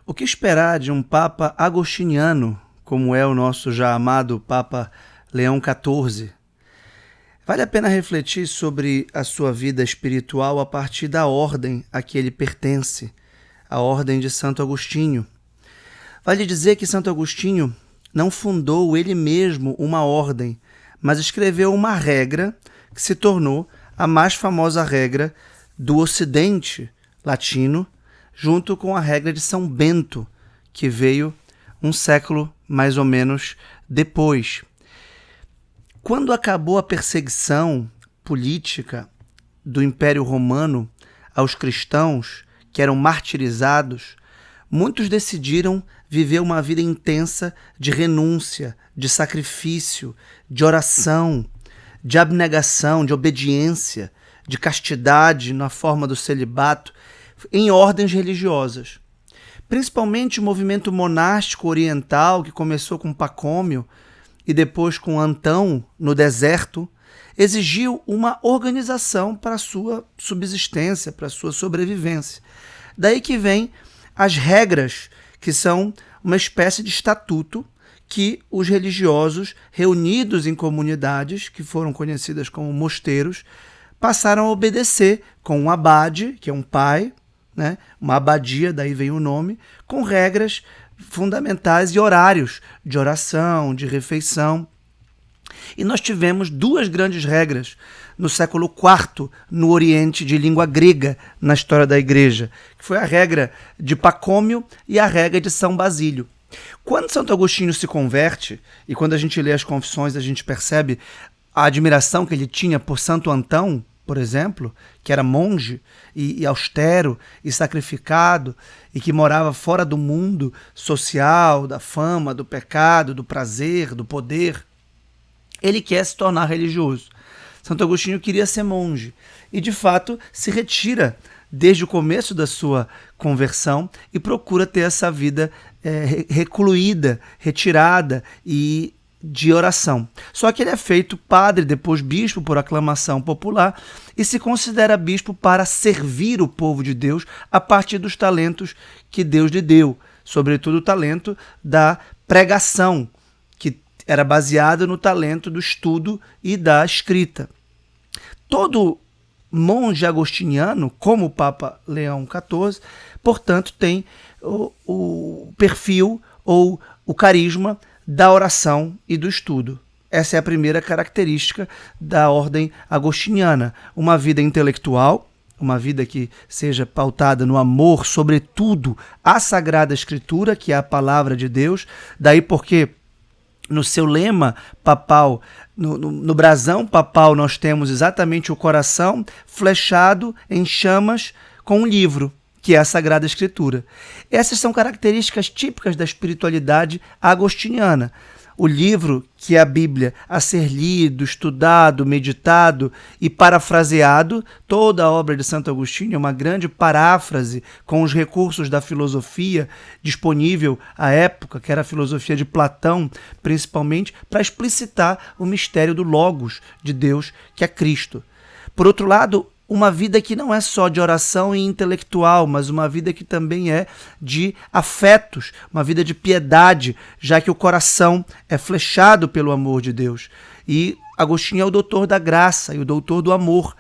O que esperar de um Papa agostiniano, como é o nosso já amado Papa Leão XIV? Vale a pena refletir sobre a sua vida espiritual a partir da ordem a que ele pertence, a ordem de Santo Agostinho. Vale dizer que Santo Agostinho não fundou ele mesmo uma ordem, mas escreveu uma regra que se tornou a mais famosa regra do Ocidente latino, junto com a regra de São Bento, que veio um século mais ou menos depois. Quando acabou a perseguição política do Império Romano aos cristãos, que eram martirizados, muitos decidiram viver uma vida intensa de renúncia, de sacrifício, de oração, de abnegação, de obediência, de castidade na forma do celibato, em ordens religiosas. Principalmente o movimento monástico oriental, que começou com Pacômio e depois com Antão, no deserto, exigiu uma organização para a sua subsistência, para a sua sobrevivência. Daí que vem as regras, que são uma espécie de estatuto que os religiosos, reunidos em comunidades, que foram conhecidas como mosteiros, passaram a obedecer com um abade, que é um pai, né? Uma abadia, daí vem o nome, com regras fundamentais e horários de oração, de refeição. E nós tivemos duas grandes regras no século IV, no Oriente, de língua grega, na história da Igreja, que foi a regra de Pacômio e a regra de São Basílio. Quando Santo Agostinho se converte, e quando a gente lê as confissões, a gente percebe a admiração que ele tinha por Santo Antão, por exemplo, que era monge e austero e sacrificado e que morava fora do mundo social, da fama, do pecado, do prazer, do poder. Ele quer se tornar religioso. Santo Agostinho queria ser monge e, de fato, se retira desde o começo da sua conversão e procura ter essa vida recluída, retirada e de oração. Só que ele é feito padre, depois bispo por aclamação popular e se considera bispo para servir o povo de Deus a partir dos talentos que Deus lhe deu, sobretudo o talento da pregação, que era baseado no talento do estudo e da escrita. Todo monge agostiniano, como o Papa Leão XIV, portanto, tem o perfil ou o carisma da oração e do estudo. Essa é a primeira característica da ordem agostiniana. Uma vida intelectual, uma vida que seja pautada no amor, sobretudo à Sagrada Escritura, que é a palavra de Deus. Daí porque no seu lema papal, no brasão papal, nós temos exatamente o coração flechado em chamas com um livro, que é a Sagrada Escritura. Essas são características típicas da espiritualidade agostiniana. O livro, que é a Bíblia, a ser lido, estudado, meditado e parafraseado, toda a obra de Santo Agostinho é uma grande paráfrase com os recursos da filosofia disponível à época, que era a filosofia de Platão, principalmente, para explicitar o mistério do Logos de Deus, que é Cristo. Por outro lado, uma vida que não é só de oração e intelectual, mas uma vida que também é de afetos, uma vida de piedade, já que o coração é flechado pelo amor de Deus. E Agostinho é o doutor da graça e o doutor do amor.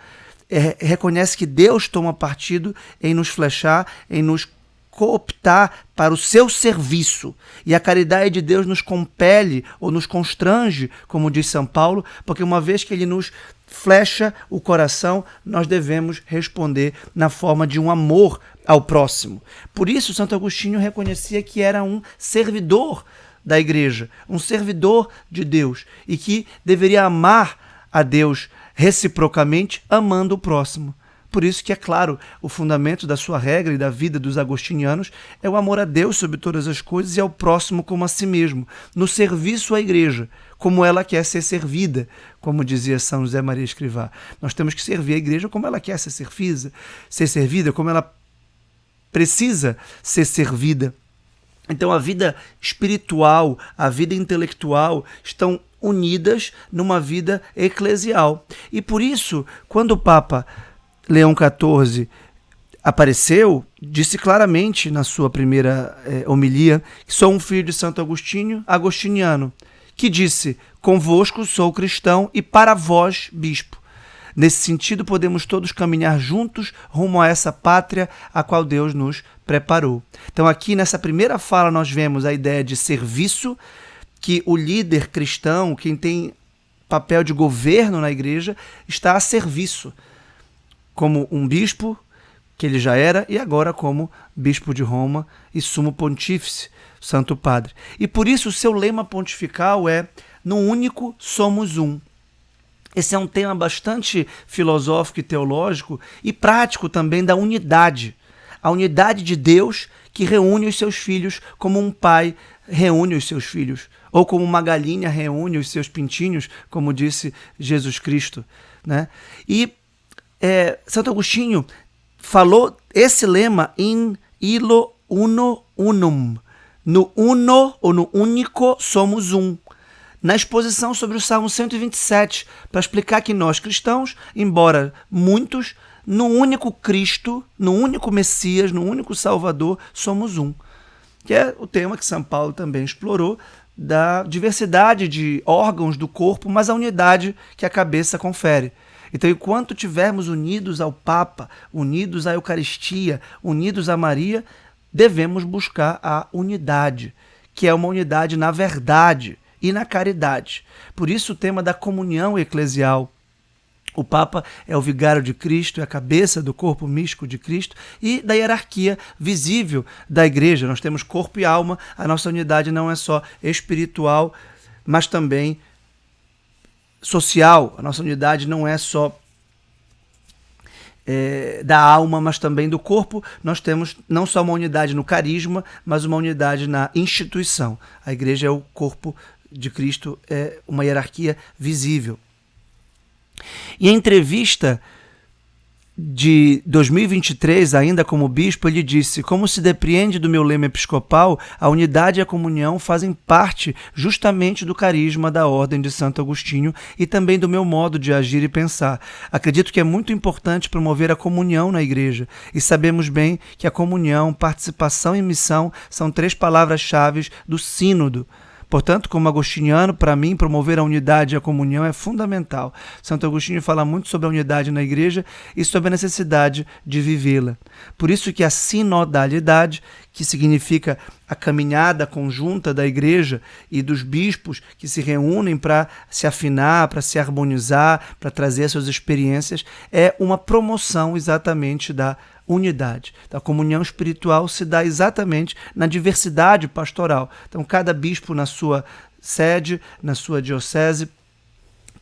Reconhece que Deus toma partido em nos flechar, em nos cooptar para o seu serviço. E a caridade de Deus nos compele ou nos constrange, como diz São Paulo, porque uma vez que ele nos flecha o coração, nós devemos responder na forma de um amor ao próximo. Por isso, Santo Agostinho reconhecia que era um servidor da Igreja, um servidor de Deus, e que deveria amar a Deus reciprocamente, amando o próximo. Por isso que, é claro, o fundamento da sua regra e da vida dos agostinianos é o amor a Deus sobre todas as coisas e ao próximo como a si mesmo, no serviço à Igreja, como ela quer ser servida, como dizia São José Maria Escrivá. Nós temos que servir a Igreja como ela quer ser servida, como ela precisa ser servida. Então a vida espiritual, a vida intelectual estão unidas numa vida eclesial. E por isso, quando o Papa Leão XIV apareceu, disse claramente na sua primeira homilia que sou um filho de Santo Agostinho, agostiniano, que disse: convosco sou cristão e para vós bispo. Nesse sentido, podemos todos caminhar juntos rumo a essa pátria a qual Deus nos preparou. Então aqui nessa primeira fala nós vemos a ideia de serviço, que o líder cristão, quem tem papel de governo na igreja, está a serviço, como um bispo, que ele já era, e agora como bispo de Roma e sumo pontífice, Santo Padre. E por isso o seu lema pontifical é: no único somos um. Esse é um tema bastante filosófico e teológico e prático também da unidade. A unidade de Deus que reúne os seus filhos como um pai reúne os seus filhos, ou como uma galinha reúne os seus pintinhos, como disse Jesus Cristo, né? E Santo Agostinho falou esse lema in illo uno unum. No uno ou no único somos um. Na exposição sobre o Salmo 127, para explicar que nós cristãos, embora muitos, no único Cristo, no único Messias, no único Salvador, somos um. Que é o tema que São Paulo também explorou, da diversidade de órgãos do corpo, mas a unidade que a cabeça confere. Então, enquanto estivermos unidos ao Papa, unidos à Eucaristia, unidos a Maria, devemos buscar a unidade, que é uma unidade na verdade e na caridade. Por isso o tema da comunhão eclesial. O Papa é o vigário de Cristo, é a cabeça do corpo místico de Cristo e da hierarquia visível da igreja. Nós temos corpo e alma, a nossa unidade não é só espiritual, mas também social. A nossa unidade não é só da alma, mas também do corpo. Nós temos não só uma unidade no carisma, mas uma unidade na instituição. A igreja é o corpo de Cristo, é uma hierarquia visível. E em entrevista de 2023, ainda como bispo, ele disse: como se depreende do meu lema episcopal, a unidade e a comunhão fazem parte justamente do carisma da Ordem de Santo Agostinho e também do meu modo de agir e pensar. Acredito que é muito importante promover a comunhão na igreja e sabemos bem que a comunhão, participação e missão são 3 palavras-chave do sínodo. Portanto, como agostiniano, para mim, promover a unidade e a comunhão é fundamental. Santo Agostinho fala muito sobre a unidade na igreja e sobre a necessidade de vivê-la. Por isso que a sinodalidade, que significa a caminhada conjunta da igreja e dos bispos que se reúnem para se afinar, para se harmonizar, para trazer suas experiências, é uma promoção exatamente da unidade. Então, a comunhão espiritual se dá exatamente na diversidade pastoral. Então, cada bispo na sua sede, na sua diocese,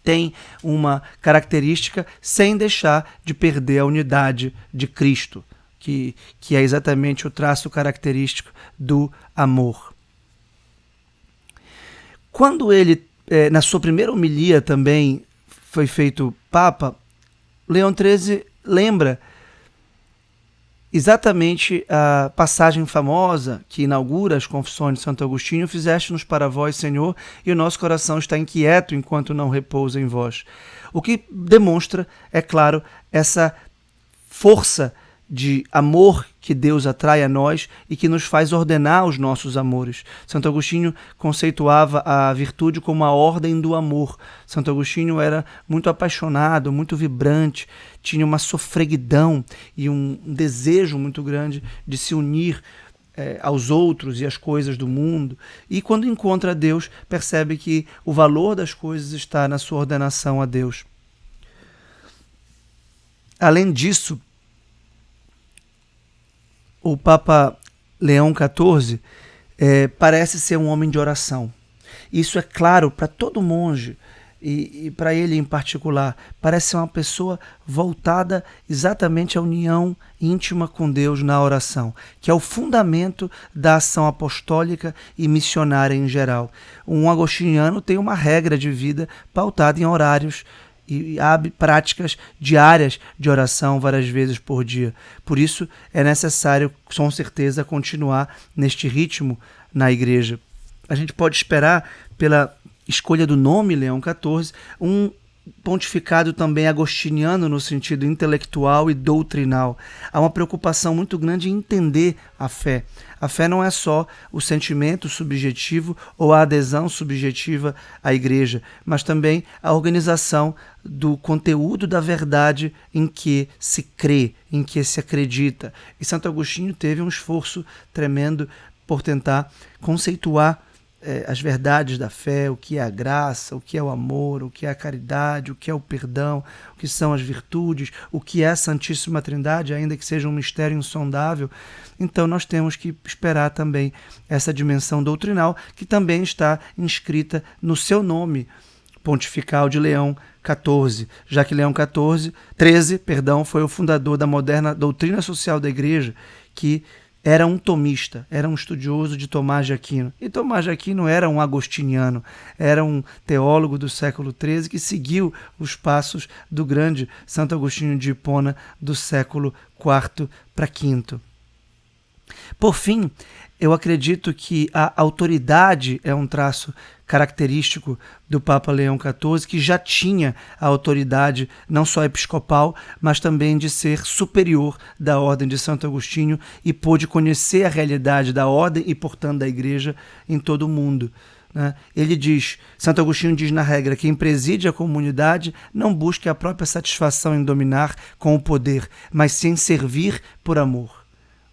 tem uma característica sem deixar de perder a unidade de Cristo, que é exatamente o traço característico do amor. Quando ele, na sua primeira homilia também foi feito Papa, Leão XIII lembra exatamente a passagem famosa que inaugura as confissões de Santo Agostinho: fizeste-nos para vós, Senhor, e o nosso coração está inquieto enquanto não repousa em vós. O que demonstra, é claro, essa força de amor que Deus atrai a nós e que nos faz ordenar os nossos amores. Santo Agostinho conceituava a virtude como a ordem do amor. Santo Agostinho era muito apaixonado, muito vibrante, tinha uma sofreguidão e um desejo muito grande de se unir aos outros e às coisas do mundo. E quando encontra Deus, percebe que o valor das coisas está na sua ordenação a Deus. Além disso, o Papa Leão XIV parece ser um homem de oração. Isso é claro para todo monge e para ele em particular. Parece ser uma pessoa voltada exatamente à união íntima com Deus na oração, que é o fundamento da ação apostólica e missionária em geral. Um agostiniano tem uma regra de vida pautada em horários e práticas diárias de oração várias vezes por dia. Por isso é necessário, com certeza, continuar neste ritmo na igreja. A gente pode esperar, pela escolha do nome Leão XIV, pontificado também agostiniano no sentido intelectual e doutrinal. Há uma preocupação muito grande em entender a fé. A fé não é só o sentimento subjetivo ou a adesão subjetiva à igreja, mas também a organização do conteúdo da verdade em que se crê, em que se acredita. E Santo Agostinho teve um esforço tremendo por tentar conceituar as verdades da fé, o que é a graça, o que é o amor, o que é a caridade, o que é o perdão, o que são as virtudes, o que é a Santíssima Trindade, ainda que seja um mistério insondável. Então nós temos que esperar também essa dimensão doutrinal, que também está inscrita no seu nome pontifical de Leão XIV, já que Leão XIII foi o fundador da moderna doutrina social da Igreja, que era um tomista, era um estudioso de Tomás de Aquino. E Tomás de Aquino era um agostiniano, era um teólogo do século XIII que seguiu os passos do grande Santo Agostinho de Hipona do século IV para V. Por fim, eu acredito que a autoridade é um traço característico do Papa Leão XIV, que já tinha a autoridade não só episcopal, mas também de ser superior da Ordem de Santo Agostinho e pôde conhecer a realidade da Ordem e, portanto, da Igreja em todo o mundo. Ele diz, Santo Agostinho diz na regra, quem preside a comunidade não busque a própria satisfação em dominar com o poder, mas sim servir por amor.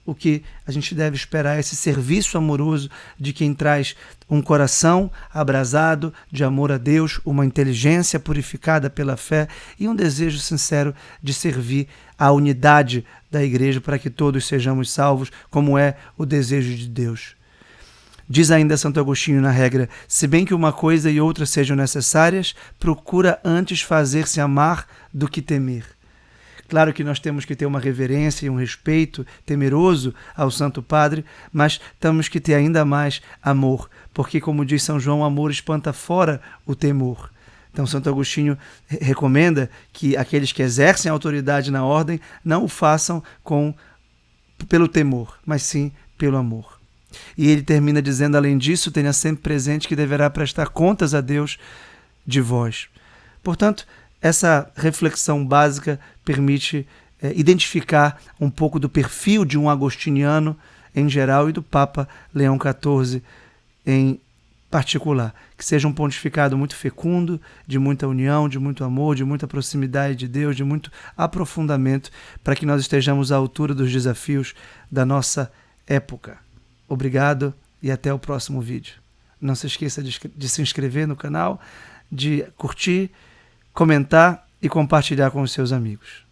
O que a gente deve esperar é esse serviço amoroso de quem traz um coração abrasado de amor a Deus, uma inteligência purificada pela fé e um desejo sincero de servir à unidade da Igreja para que todos sejamos salvos, como é o desejo de Deus. Diz ainda Santo Agostinho na regra, se bem que uma coisa e outra sejam necessárias, procura antes fazer-se amar do que temer. Claro que nós temos que ter uma reverência e um respeito temeroso ao Santo Padre, mas temos que ter ainda mais amor, porque, como diz São João, o amor espanta fora o temor. Então, Santo Agostinho recomenda que aqueles que exercem autoridade na ordem não o façam pelo temor, mas sim pelo amor. E ele termina dizendo, além disso, tenha sempre presente que deverá prestar contas a Deus de vós. Portanto, essa reflexão básica permite identificar um pouco do perfil de um agostiniano em geral e do Papa Leão XIV em particular. Que seja um pontificado muito fecundo, de muita união, de muito amor, de muita proximidade de Deus, de muito aprofundamento, para que nós estejamos à altura dos desafios da nossa época. Obrigado e até o próximo vídeo. Não se esqueça de se inscrever no canal, de curtir, comentar e compartilhar com os seus amigos.